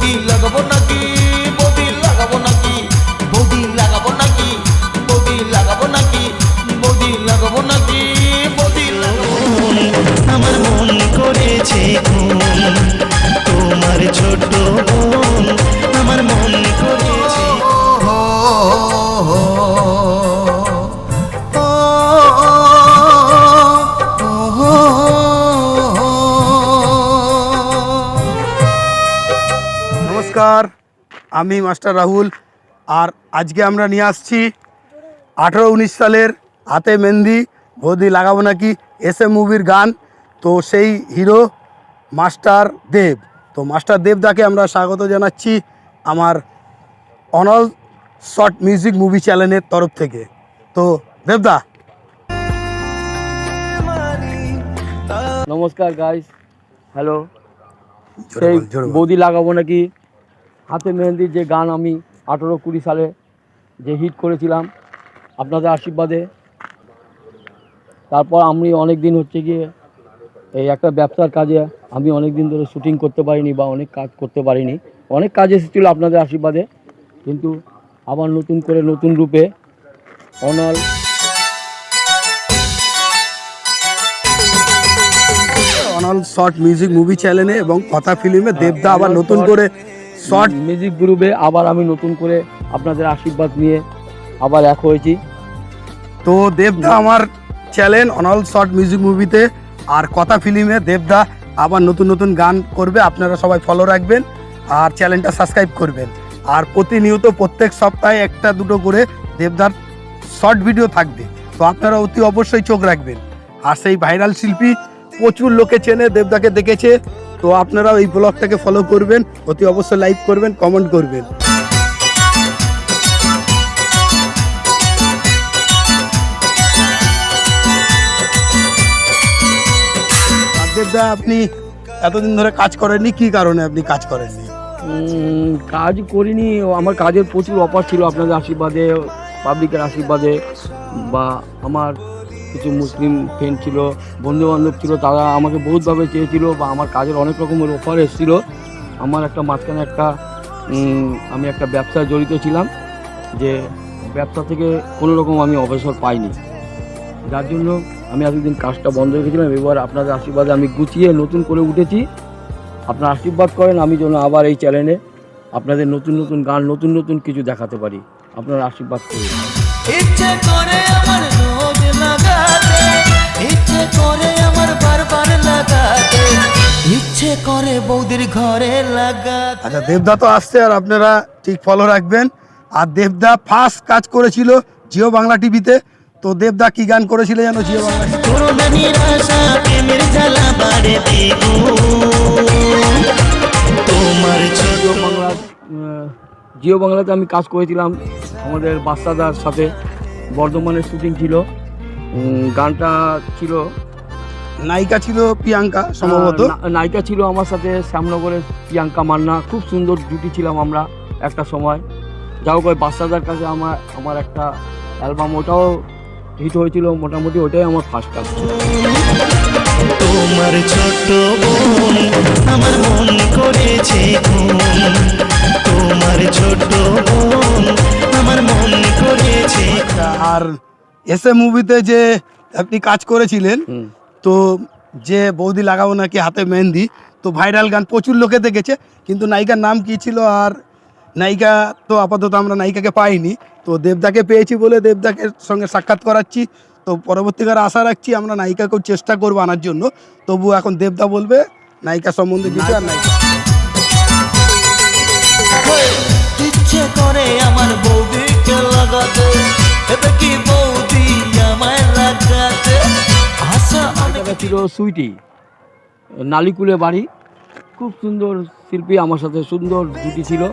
বৌদি লাগাবো নাকি, বৌদি লাগাবো নাকি, বৌদি লাগাবো নাকি, বৌদি লাগাবো নাকি, বৌদি লাগাবো নাকি, বৌদি লাগাবো। আমার মন করেছে খুন, তোমার ছোট বোন আমার মন করেছে। নমস্কার, আমি মাস্টার রাহুল। আর আজকে আমরা নিয়ে আসছি 18-19 সালের হাতে মেহেন্দি বৌদি লাগাবো নাকি এসএম মুভির গান। তো সেই হিরো মাস্টার দেব, তো মাস্টার দেবদাকে আমরা স্বাগত জানাচ্ছি আমার অনল শর্ট মিউজিক মুভি চ্যানেলের তরফ থেকে। তো দেবদা। নমস্কার গাইস, হ্যালো। সেই বৌদি লাগাবো নাকি হাতে মেহেন্দির যে গান আমি 18-20 সালে যে হিট করেছিলাম আপনাদের আশীর্বাদে। তারপর আমি অনেক দিন হচ্ছে গিয়ে এই একটা ব্যবসার কাজে আমি অনেক দিন ধরে শুটিং করতে পারিনি বা অনেক কাজ করতে পারিনি, অনেক কাজ এসেছিলো আপনাদের আশীর্বাদে। কিন্তু আবার নতুন করে নতুন রূপে অনল শর্ট মিউজিক মুভি চ্যানেলে এবং কথা ফিল্মে দেবদা আবার নতুন করে শর্ট মিউজিক গ্রুপে আবার আমি নতুন করে আপনাদের আশীর্বাদ নিয়ে আবার এক হয়েছি। তো দেবদা আমার চ্যানেল অনল শর্ট মিউজিক মুভিতে আর কথা ফিল্মে দেবদা আবার নতুন নতুন গান করবে, আপনারা সবাই ফলো রাখবেন আর চ্যানেলটা সাবস্ক্রাইব করবেন। আর প্রতিনিয়ত প্রত্যেক সপ্তাহে একটা দুটো করে দেবদার শর্ট ভিডিও থাকবে, তো আপনারা অতি অবশ্যই চোখ রাখবেন। আর সেই ভাইরাল শিল্পী প্রচুর লোকে চেনে, দেবদাকে দেখেছে, তো আপনারা এই ব্লগটাকে ফলো করবেন, অতি অবশ্যই লাইক করবেন, কমেন্ট করবেন। দেবদা, আপনি এতদিন ধরে কাজ করেননি, কি কারণে আপনি কাজ করেননি? কাজ করিনি, আমার কাজের প্রচুর অফার ছিল আপনাদের আশীর্বাদে, পাবলিকের আশীর্বাদে, বা আমার কিছু মুসলিম ফ্রেন্ড ছিল, বন্ধুবান্ধব ছিল, তারা আমাকে বহুতভাবে চেয়েছিল, বা আমার কাজের অনেক রকমের অফার এসেছিল। আমার একটা মাঝখানে আমি একটা ব্যবসায় জড়িত ছিলাম, যে ব্যবসা থেকে কোনো রকম আমি অবসর পাইনি, যার জন্য আমি এতদিন কাজটা বন্ধ রেখেছিলাম। এবার আপনাদের আশীর্বাদে আমি গুছিয়ে নতুন করে উঠেছি। আপনারা আশীর্বাদ করেন আমি যেন আবার এই চ্যানেলে আপনাদের নতুন নতুন গান, নতুন নতুন কিছু দেখাতে পারি। আপনারা আশীর্বাদ করুন। ইচ্ছে করে আমার রোজ লাগাতে, ইচ্ছে করে আমার বারবার লাগাতে, ইচ্ছে করে বৌদির ঘরে লাগাতে। আচ্ছা, দেবদা তো আসছে, আর আপনারা ঠিক ফলো রাখবেন। আর দেবদা ফার্স্ট কাজ করেছিল জিও বাংলা টিভিতে। তো দেবদা কি গান করেছিল জানো জিও বাংলা? জিও বাংলাতে আমি কাজ করেছিলাম আমাদের বাচ্চাদার সাথে, বর্ধমানের শুটিং ছিল। গানটা ছিল, নায়িকা ছিল প্রিয়াঙ্কা সম্ভবত, নায়িকা ছিল আমার সাথে শ্যামনগরের প্রিয়াঙ্কা মান্না। খুব সুন্দর জুটি ছিলাম আমরা একটা সময়। যাও করে বাচ্চাদার কাছে আমার একটা অ্যালবাম, ওটাও হিট হয়েছিল মোটামুটি, ওটাই আমার ফার্স্ট কাজ। তোমার ছোট বোন আমার মন করেছে খুন, তোমার ছোট বোন আমার মন করেছে। আর এসএ মুভিতে যে আপনি কাজ করেছিলেন, তো যে বৌদি লাগাবো নাকি হাতে মেহেন্দি, তো ভাইরাল গান প্রচুর লোকে দেখেছে, কিন্তু নায়িকার নাম কি ছিল? আর নায়িকা তো আপাতত আমরা নায়িকাকে পাইনি, তো দেবদাকে পেয়েছি বলে দেবদাকে সঙ্গে সাক্ষাৎ করাচ্ছি। তো পরবর্তীকালে আশা রাখছি আমরা নায়িকাকেও চেষ্টা করবো আনার জন্য। তবু এখন দেবদা বলবে নায়িকা সম্বন্ধে কিছু। আর নায়িকা ইচ্ছে করে আমার বৌদিকে লাগাতে, এবার কি বৌদি আমায় লাগাতে। আশা নায়িকাটা ছিল সুইটি, নালিকুলে বাড়ি, খুব সুন্দর শিল্পী, আমার সাথে সুন্দর জুটি ছিল।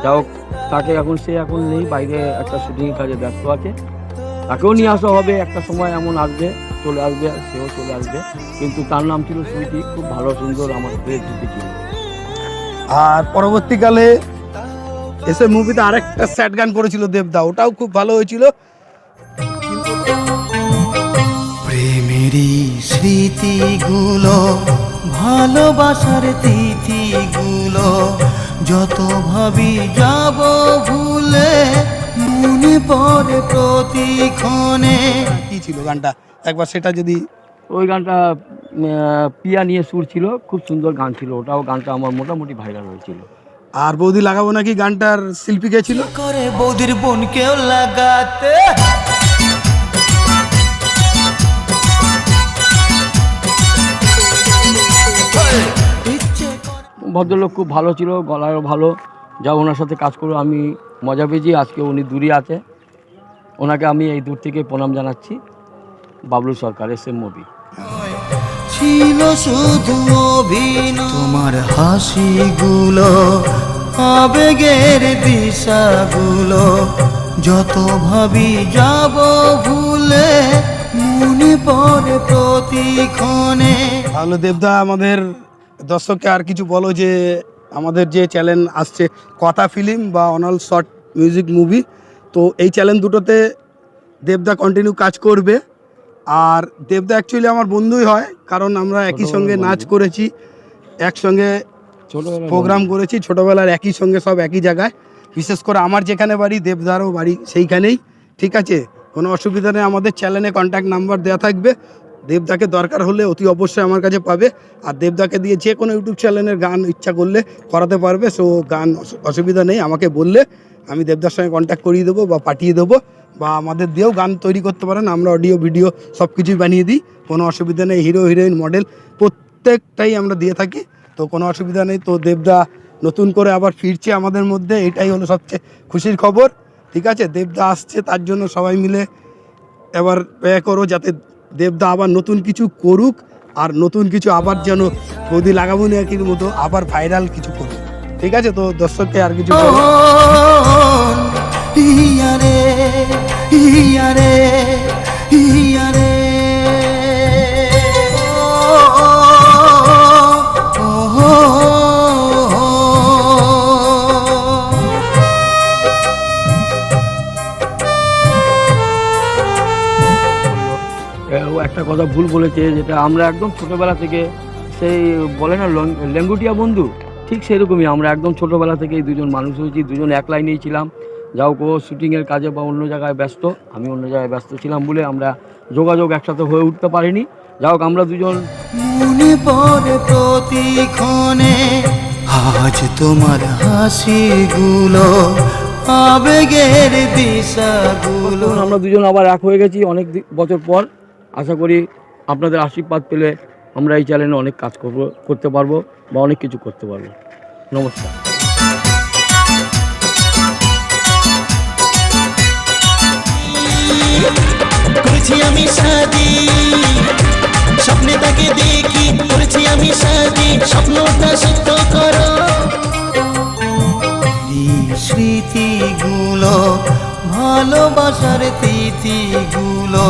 যাই হোক, তাকে সে এখন নেই, বাইরে একটা শুটিংয়ের কাজে ব্যস্ত আছে। তাকেও নিয়ে আসা হবে, একটা সময় এমন আসবে, চলে আসবে, সেও চলে আসবে। কিন্তু তার নাম ছিল সুইটি, খুব ভালো সুন্দর আমার জুটি ছিল। আর পরবর্তীকালে এসে মুভিতে আরেকটা স্যাড গান করেছিল দেবদা, ওটাও খুব ভালো হয়েছিল। প্রেমেরই স্মৃতিগুলো, ভালোবাসার তিথিগুলো যত ভাবি যাব ভুলে মনে পড়ে প্রতিক্ষণে। কি ছিল গানটা একবার সেটা যদি ওই গানটা পিয়া নিয়ে সুর ছিল, খুব সুন্দর গান ছিল ওটাও। গানটা আমার মোটামুটি ভাইরাল হয়েছিল। আর বৌদি লাগাবো নাকি গানটার শিল্পী কে ছিল? করে বৌদির বোনকেও লাগাতে ভদ্রলোক খুব ভালো ছিল, গলায়ও ভালো। যা ওনার সাথে কাজ করে আমি মজা পেয়েছি। আজকে উনি দূরে আছে, ওনাকে আমি এই দূর থেকে প্রণাম জানাচ্ছি। বাবলু সরকার, SM মুভি। ছিল শুধু অভিনয়, তোমার হাসিগুলো আবেগের দিশাগুলো যত ভাবি যাব ভুলে মনে পড়ে প্রতিক্ষণে। তাহলে দেবদা আমাদের দর্শককে আর কিছু বলো যে আমাদের যে চ্যানেল আসছে কথা ফিল্ম বা অনল শর্ট মিউজিক মুভি, তো এই চ্যানেল দুটোতে দেবদা কন্টিনিউ কাজ করবে। আর দেবদা অ্যাকচুয়ালি আমার বন্ধুই হয়, কারণ আমরা একই সঙ্গে নাচ করেছি, একসঙ্গে প্রোগ্রাম করেছি ছোটোবেলার, একই সঙ্গে সব একই জায়গায়। বিশেষ করে আমার যেখানে বাড়ি দেবদারও বাড়ি সেইখানেই, ঠিক আছে? কোনো অসুবিধা নেই, আমাদের চ্যানেলে কন্ট্যাক্ট নাম্বার দেওয়া থাকবে। দেবদাকে দরকার হলে অতি অবশ্যই আমার কাছে পাবে। আর দেবদাকে দিয়ে যে কোনো ইউটিউব চ্যানেলের গান ইচ্ছা করলে করাতে পারবে। সো গান অসুবিধা নেই, আমাকে বললে আমি দেবদার সঙ্গে কন্ট্যাক্ট করিয়ে দেবো বা পাঠিয়ে দেবো, বা আমাদের দিয়েও গান তৈরি করতে পারেন। আমরা অডিও ভিডিও সব কিছুই বানিয়ে দিই, কোনো অসুবিধা নেই। হিরো হিরোইন মডেল প্রত্যেকটাই আমরা দিয়ে থাকি, তো কোনো অসুবিধা নেই। তো দেবদা নতুন করে আবার ফিরছে আমাদের মধ্যে, এটাই হলো সবচেয়ে খুশির খবর, ঠিক আছে? দেবদা আসছে, তার জন্য সবাই মিলে এবার প্রে করো যাতে দেবদা আবার নতুন কিছু করুক, আর নতুন কিছু আবার যেন বৌদি লাগাবো নাকির মতো আবার ভাইরাল কিছু করুক, ঠিক আছে? তো দর্শককে আর কিছু বলো? ইয়ারে ইয়ারে ইয়ারে ও একটা কথা ভুল বলেছে, যেটা আমরা একদম ছোটোবেলা থেকে, সেই বলে না লেঙ্গুটিয়া বন্ধু, ঠিক সেরকমই আমরা একদম ছোটোবেলা থেকেই দুজন মানুষ হয়েছি, দুজন এক লাইনেই ছিলাম। যাও ও শুটিংয়ের কাজে বা অন্য জায়গায় ব্যস্ত, আমি অন্য জায়গায় ব্যস্ত ছিলাম বলে আমরা যোগাযোগ একসাথে হয়ে উঠতে পারিনি। যাই হোক, আমরা দুজন মনে পড়ে প্রতিক্ষণে আজ তোমার হাসিগুলো আবেগের দিশাগুলো। আমরা দুজন আবার এক হয়ে গেছি অনেক বছর পর। আশা করি আপনাদের আশীর্বাদ পেলে আমরা এই চ্যানেলে অনেক কাজ করতে পারবো বা অনেক কিছু করতে পারবো। নমস্কার। করেছি আমি শাদি, স্বপ্নে তাকে দেখি, করেছি আমি শাদি, স্বপ্নটা সত্য করো। এই স্মৃতিগুলো ভালোবাসার তিথিগুলো